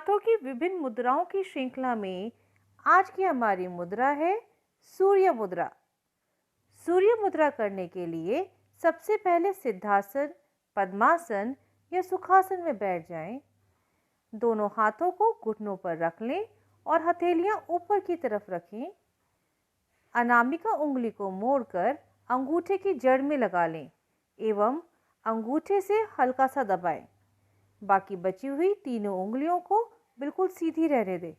हाथों की विभिन्न मुद्राओं की श्रृंखला में आज की हमारी मुद्रा है सूर्य मुद्रा। सूर्य मुद्रा करने के लिए सबसे पहले सिद्धासन, पद्मासन या सुखासन में बैठ जाएं। दोनों हाथों को घुटनों पर रख लें और हथेलियां ऊपर की तरफ रखें। अनामिका उंगली को मोड़कर अंगूठे की जड़ में लगा लें एवं अंगूठे से हल्का सा दबाएं। बाकी बची हुई तीनों उंगलियों को बिल्कुल सीधी रहने दें।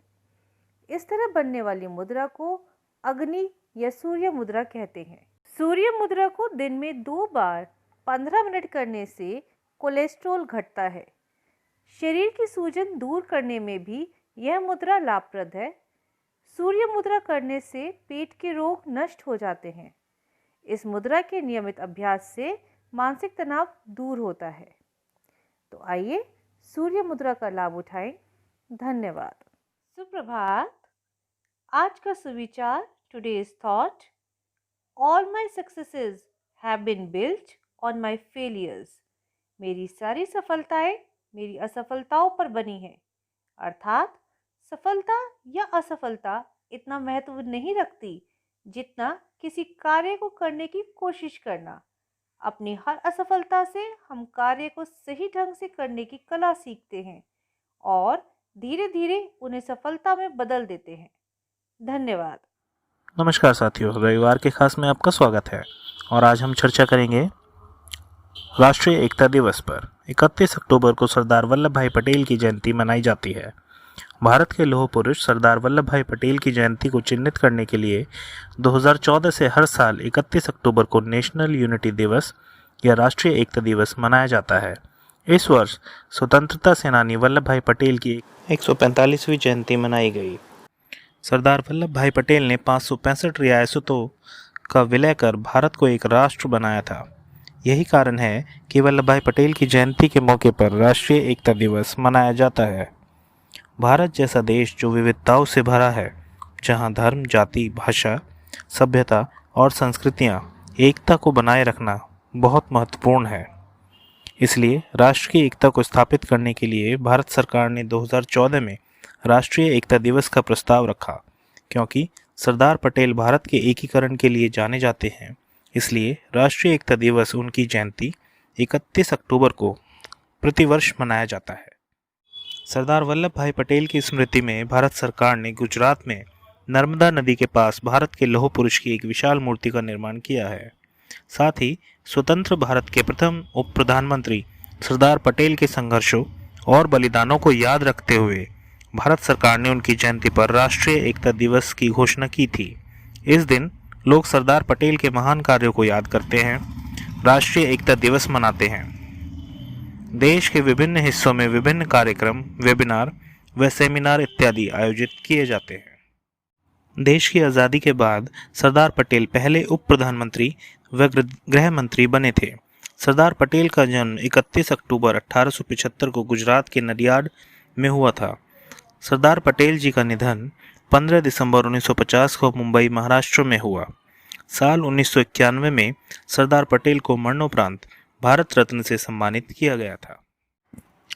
इस तरह बनने वाली मुद्रा को अग्नि या सूर्य मुद्रा कहते हैं। सूर्य मुद्रा को दिन में 2 बार 15 मिनट करने से कोलेस्ट्रॉल घटता है। शरीर की सूजन दूर करने में भी यह मुद्रा लाभप्रद है। सूर्य मुद्रा करने से पेट के रोग नष्ट हो जाते हैं। इस मुद्रा के नियमित अभ्यास से मानसिक तनाव दूर होता है। तो आइए सूर्य मुद्रा का लाभ उठाएं। धन्यवाद। सुप्रभात। आज का सुविचार, today's thought, all my successes have been built on my failures. मेरी सारी सफलताएं मेरी असफलताओं पर बनी हैं। अर्थात सफलता या असफलता इतना महत्व नहीं रखती जितना किसी कार्य को करने की कोशिश करना। अपनी हर असफलता से हम कार्य को सही ढंग से करने की कला सीखते हैं और धीरे धीरे उन्हें सफलता में बदल देते हैं। धन्यवाद। नमस्कार साथियों, रविवार के खास में आपका स्वागत है और आज हम चर्चा करेंगे राष्ट्रीय एकता दिवस पर। 31 अक्टूबर को सरदार वल्लभ भाई पटेल की जयंती मनाई जाती है। भारत के लौह पुरुष सरदार वल्लभ भाई पटेल की जयंती को चिन्हित करने के लिए 2014 से हर साल 31 अक्टूबर को नेशनल यूनिटी दिवस या राष्ट्रीय एकता दिवस मनाया जाता है। इस वर्ष स्वतंत्रता सेनानी वल्लभ भाई पटेल की 145वीं जयंती मनाई गई। सरदार वल्लभ भाई पटेल ने 565 रियासतों का विलय कर भारत को एक राष्ट्र बनाया था। यही कारण है कि वल्लभ भाई पटेल की जयंती के मौके पर राष्ट्रीय एकता दिवस मनाया जाता है। भारत जैसा देश जो विविधताओं से भरा है, जहां धर्म, जाति, भाषा, सभ्यता और संस्कृतियां एकता को बनाए रखना बहुत महत्वपूर्ण है। इसलिए राष्ट्र की एकता को स्थापित करने के लिए भारत सरकार ने 2014 में राष्ट्रीय एकता दिवस का प्रस्ताव रखा। क्योंकि सरदार पटेल भारत के एकीकरण के लिए जाने जाते हैं, इसलिए राष्ट्रीय एकता दिवस उनकी जयंती 31 अक्टूबर को प्रतिवर्ष मनाया जाता है। सरदार वल्लभ भाई पटेल की स्मृति में भारत सरकार ने गुजरात में नर्मदा नदी के पास भारत के लौह पुरुष की एक विशाल मूर्ति का निर्माण किया है। साथ ही स्वतंत्र भारत के प्रथम उप प्रधानमंत्री सरदार पटेल के संघर्षों और बलिदानों को याद रखते हुए भारत सरकार ने उनकी जयंती पर राष्ट्रीय एकता दिवस की घोषणा की थी। इस दिन लोग सरदार पटेल के महान कार्यों को याद करते हैं, राष्ट्रीय एकता दिवस मनाते हैं। देश के विभिन्न हिस्सों में विभिन्न कार्यक्रम, वेबिनार व सेमिनार इत्यादि आयोजित किए जाते हैं। देश की आज़ादी के बाद सरदार पटेल पहले उप प्रधानमंत्री व गृह मंत्री बने थे। सरदार पटेल का जन्म 31 अक्टूबर 1875 को गुजरात के नडियाड में हुआ था। सरदार पटेल जी का निधन 15 दिसंबर 1950 को मुंबई, महाराष्ट्र में हुआ। साल 1991 में सरदार पटेल को मरणोपरांत भारत रत्न से सम्मानित किया गया था।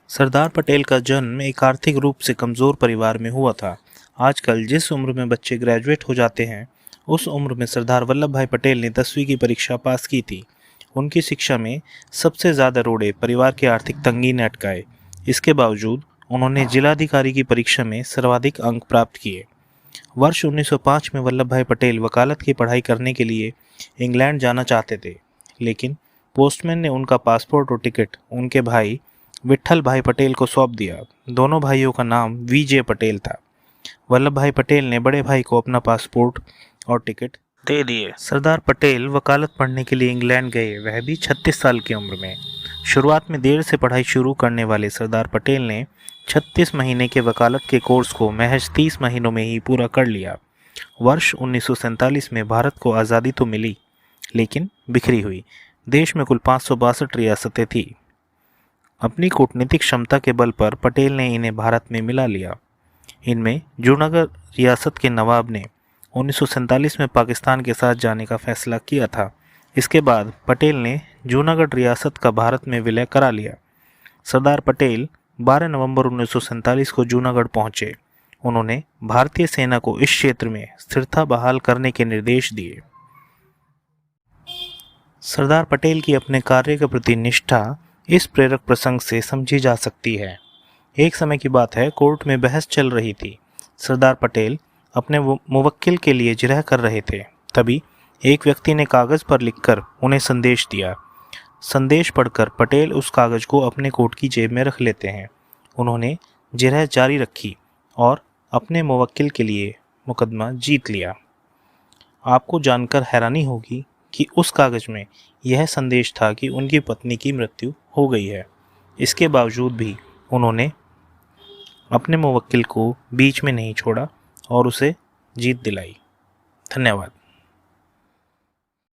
सरदार पटेल का जन्म एक आर्थिक रूप से कमज़ोर परिवार में हुआ था। आजकल जिस उम्र में बच्चे ग्रेजुएट हो जाते हैं, उस उम्र में सरदार वल्लभ भाई पटेल ने 10वीं की परीक्षा पास की थी। उनकी शिक्षा में सबसे ज़्यादा रोड़े परिवार की आर्थिक तंगी ने अटकाए। इसके बावजूद उन्होंने जिलाधिकारी की परीक्षा में सर्वाधिक अंक प्राप्त किए। वर्ष 1905 में वल्लभ भाई पटेल वकालत की पढ़ाई करने के लिए इंग्लैंड जाना चाहते थे, लेकिन पोस्टमैन ने उनका पासपोर्ट और टिकट उनके भाई विट्ठल भाई पटेल को सौंप दिया। दोनों भाइयों का नाम वीजे पटेल था। वल्लभ भाई पटेल ने बड़े भाई को अपना पासपोर्ट और टिकट दे दिए। सरदार पटेल वकालत पढ़ने के लिए इंग्लैंड गए, वह भी 36 साल की उम्र में। शुरुआत में देर से पढ़ाई शुरू करने वाले सरदार पटेल ने 36 महीने के वकालत के कोर्स को महज 30 महीनों में ही पूरा कर लिया। वर्ष 1947 में भारत को आज़ादी तो मिली, लेकिन बिखरी हुई। देश में कुल 562 रियासतें थीं। अपनी कूटनीतिक क्षमता के बल पर पटेल ने इन्हें भारत में मिला लिया। इनमें जूनागढ़ रियासत के नवाब ने 1947 में पाकिस्तान के साथ जाने का फैसला किया था। इसके बाद पटेल ने जूनागढ़ रियासत का भारत में विलय करा लिया। सरदार पटेल 12 नवंबर 1947 को जूनागढ़ पहुंचे। उन्होंने भारतीय सेना को इस क्षेत्र में स्थिरता बहाल करने के निर्देश दिए। सरदार पटेल की अपने कार्य के प्रति निष्ठा इस प्रेरक प्रसंग से समझी जा सकती है। एक समय की बात है, कोर्ट में बहस चल रही थी। सरदार पटेल अपने मुवक्किल के लिए जिरह कर रहे थे। तभी एक व्यक्ति ने कागज पर लिखकर उन्हें संदेश दिया। संदेश पढ़कर पटेल उस कागज को अपने कोट की जेब में रख लेते हैं। उन्होंने जिरह जारी रखी और अपने मुवक्किल के लिए मुकदमा जीत लिया। आपको जानकर हैरानी होगी कि उस कागज में यह संदेश था कि उनकी पत्नी की मृत्यु हो गई है। इसके बावजूद भी उन्होंने अपने मुवक्किल को बीच में नहीं छोड़ा और उसे जीत दिलाई। धन्यवाद।